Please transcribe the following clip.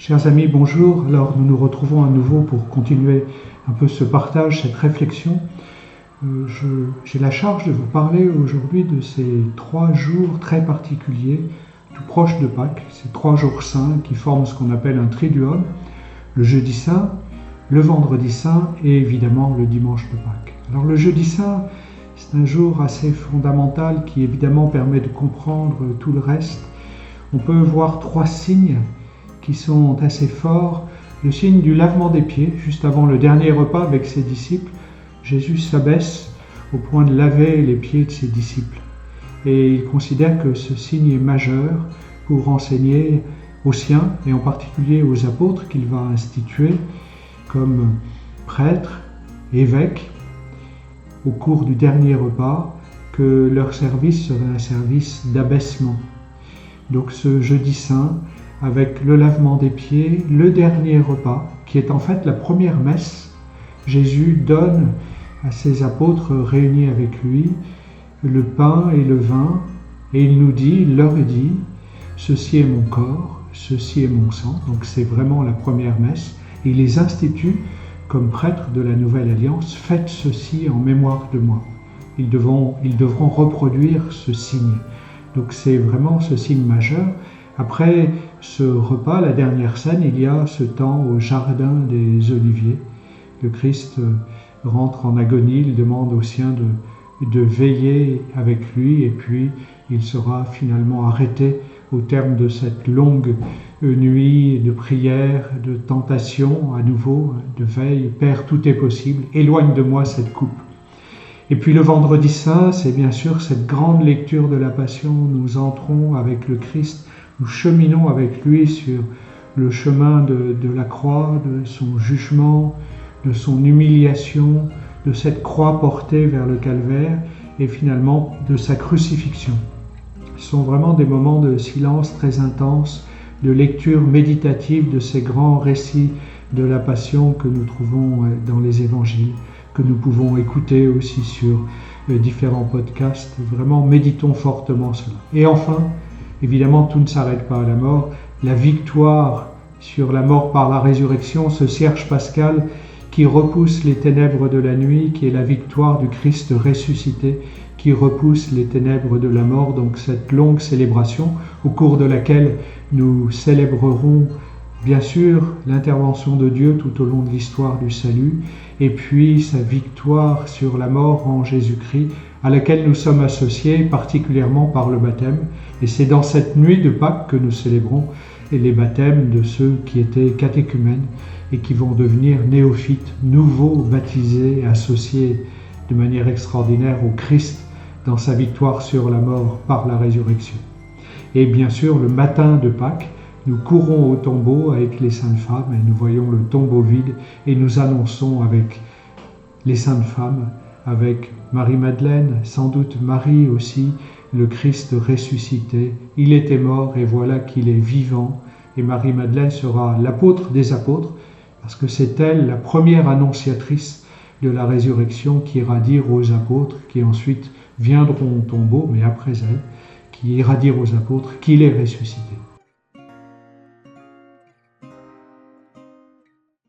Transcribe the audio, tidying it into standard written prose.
Chers amis, bonjour. Alors nous nous retrouvons à nouveau pour continuer un peu ce partage, cette réflexion. J'ai la charge de vous parler aujourd'hui de ces 3 jours très particuliers, tout proches de Pâques, ces 3 jours saints qui forment ce qu'on appelle un triduum, le jeudi saint, le vendredi saint et évidemment le dimanche de Pâques. Alors le jeudi saint, c'est un jour assez fondamental qui évidemment permet de comprendre tout le reste. On peut voir 3 signes qui sont assez forts. Le signe du lavement des pieds, juste avant le dernier repas avec ses disciples, Jésus s'abaisse au point de laver les pieds de ses disciples. Et il considère que ce signe est majeur pour enseigner aux siens, et en particulier aux apôtres qu'il va instituer comme prêtres, évêques, au cours du dernier repas, que leur service serait un service d'abaissement. Donc ce jeudi saint, avec le lavement des pieds, le dernier repas, qui est en fait la première messe, Jésus donne à ses apôtres réunis avec lui le pain et le vin, et il leur dit, ceci est mon corps, ceci est mon sang. Donc c'est vraiment la première messe. Et il les institue comme prêtres de la Nouvelle Alliance. Faites ceci en mémoire de moi. Ils devront reproduire ce signe. Donc c'est vraiment ce signe majeur. Après ce repas, la dernière scène, il y a ce temps au jardin des Oliviers. Le Christ rentre en agonie, il demande aux siens de veiller avec lui et puis il sera finalement arrêté au terme de cette longue nuit de prière, de tentation à nouveau, de veille. Père, tout est possible, éloigne de moi cette coupe. Et puis le vendredi saint, c'est bien sûr cette grande lecture de la Passion. Nous entrons avec le Christ, nous cheminons avec lui sur le chemin de la croix, de son jugement, de son humiliation, de cette croix portée vers le calvaire et finalement de sa crucifixion. Ce sont vraiment des moments de silence très intenses, de lecture méditative de ces grands récits de la Passion que nous trouvons dans les évangiles, que nous pouvons écouter aussi sur différents podcasts. Vraiment, méditons fortement cela. Et enfin, évidemment, tout ne s'arrête pas à la mort. La victoire sur la mort par la résurrection, ce cierge pascal qui repousse les ténèbres de la nuit, qui est la victoire du Christ ressuscité, qui repousse les ténèbres de la mort. Donc cette longue célébration au cours de laquelle nous célébrerons bien sûr l'intervention de Dieu tout au long de l'histoire du salut et puis sa victoire sur la mort en Jésus-Christ à laquelle nous sommes associés particulièrement par le baptême. Et c'est dans cette nuit de Pâques que nous célébrons les baptêmes de ceux qui étaient catéchumènes et qui vont devenir néophytes, nouveaux baptisés, associés de manière extraordinaire au Christ dans sa victoire sur la mort par la résurrection. Et bien sûr, le matin de Pâques, nous courons au tombeau avec les saintes femmes et nous voyons le tombeau vide et nous annonçons avec les saintes femmes, avec Marie-Madeleine, sans doute Marie aussi, le Christ ressuscité. Il était mort et voilà qu'il est vivant. Et Marie-Madeleine sera l'apôtre des apôtres parce que c'est elle la première annonciatrice de la résurrection qui ira dire aux apôtres, qui ensuite viendront au tombeau, mais après elle, qui ira dire aux apôtres qu'il est ressuscité.